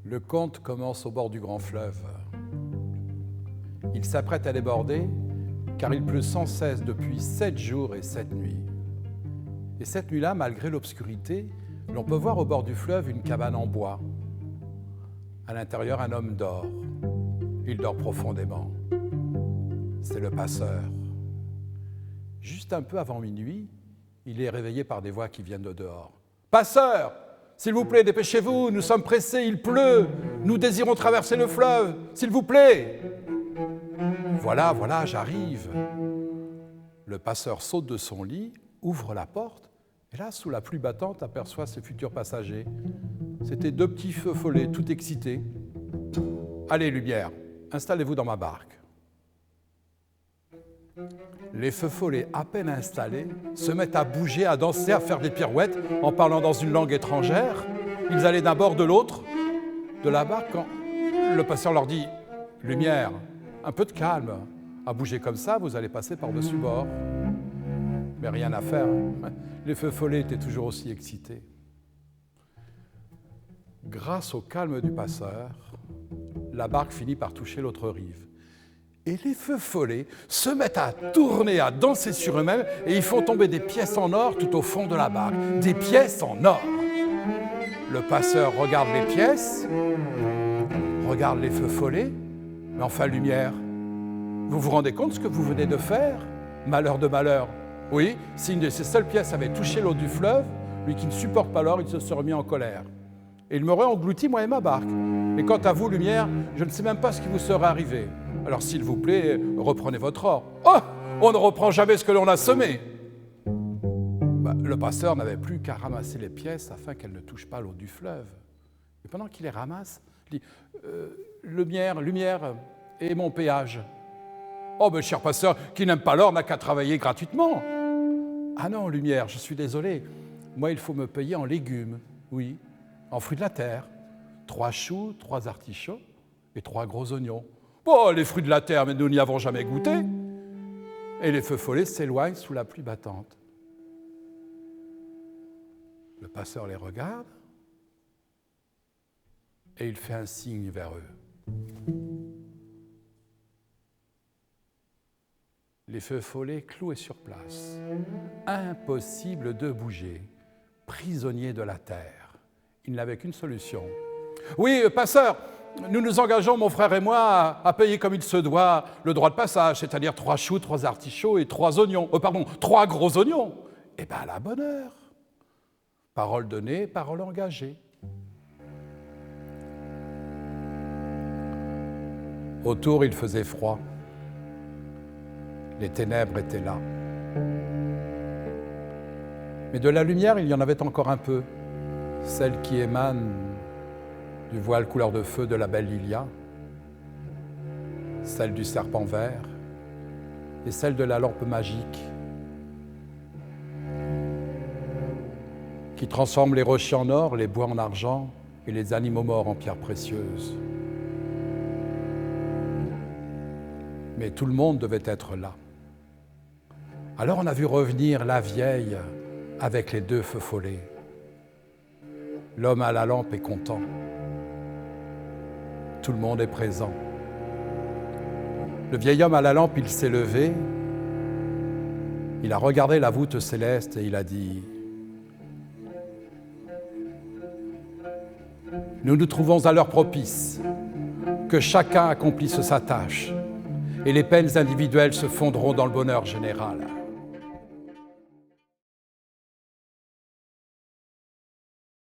Le conte commence au bord du grand fleuve. Il s'apprête à déborder car il pleut sans cesse depuis 7 jours et 7 nuits. Et cette nuit-là, malgré l'obscurité, l'on peut voir au bord du fleuve une cabane en bois. À l'intérieur, un homme dort. Il dort profondément. C'est le passeur. Juste un peu avant minuit, il est réveillé par des voix qui viennent de dehors. « Passeur, s'il vous plaît, dépêchez-vous, nous sommes pressés, il pleut, nous désirons traverser le fleuve, s'il vous plaît !» « Voilà, j'arrive. » Le passeur saute de son lit, ouvre la porte, et là, sous la pluie battante, aperçoit ses futurs passagers. C'étaient 2 petits feux follets, tout excités. « Allez, lumière, installez-vous dans ma barque. » Les feux follets, à peine installés, se mettent à bouger, à danser, à faire des pirouettes, en parlant dans une langue étrangère. Ils allaient d'un bord de l'autre de la barque quand le passeur leur dit « Lumière, un peu de calme, à bouger comme ça, vous allez passer par-dessus bord. » Mais rien à faire, les feux follets étaient toujours aussi excités. Grâce au calme du passeur, la barque finit par toucher l'autre rive. Et les feux follets se mettent à tourner, à danser sur eux-mêmes, et ils font tomber des pièces en or tout au fond de la barque. Des pièces en or. Le passeur regarde les pièces, regarde les feux follets, mais enfin, lumière, vous vous rendez compte de ce que vous venez de faire? Malheur de malheur. Oui, si une de ces seules pièces avait touché l'eau du fleuve, lui qui ne supporte pas l'or, il se serait mis en colère. Et il m'aurait englouti, moi et ma barque. Et quant à vous, lumière, je ne sais même pas ce qui vous serait arrivé. Alors, s'il vous plaît, reprenez votre or. Oh, on ne reprend jamais ce que l'on a semé. Le passeur n'avait plus qu'à ramasser les pièces afin qu'elles ne touchent pas l'eau du fleuve. Et pendant qu'il les ramasse, il dit lumière, et mon péage. Oh, mais cher passeur, qui n'aime pas l'or n'a qu'à travailler gratuitement. Ah non, lumière, je suis désolé. Moi, il faut me payer en légumes, oui, en fruits de la terre. 3 choux, 3 artichauts et 3 gros oignons. Oh, les fruits de la terre, mais nous n'y avons jamais goûté. Et les feux follets s'éloignent sous la pluie battante. Le passeur les regarde et il fait un signe vers eux. Les feux follets cloués sur place. Impossible de bouger, prisonniers de la terre. Ils n'avaient qu'une solution. « Oui, passeur, nous nous engageons, mon frère et moi, à payer comme il se doit le droit de passage, c'est-à-dire 3 choux, 3 artichauts et 3 oignons. 3 gros oignons. » Eh bien, à la bonne heure. Parole donnée, parole engagée. Autour, il faisait froid. Les ténèbres étaient là. Mais de la lumière, il y en avait encore un peu, celle qui émane du voile couleur de feu de la belle Lilia, celle du serpent vert et celle de la lampe magique qui transforme les rochers en or, les bois en argent et les animaux morts en pierres précieuses. Mais tout le monde devait être là. Alors on a vu revenir la vieille avec les 2 feux follets. L'homme à la lampe est content. Tout le monde est présent. Le vieil homme à la lampe, il s'est levé, il a regardé la voûte céleste et il a dit « Nous nous trouvons à l'heure propice, que chacun accomplisse sa tâche et les peines individuelles se fondront dans le bonheur général. »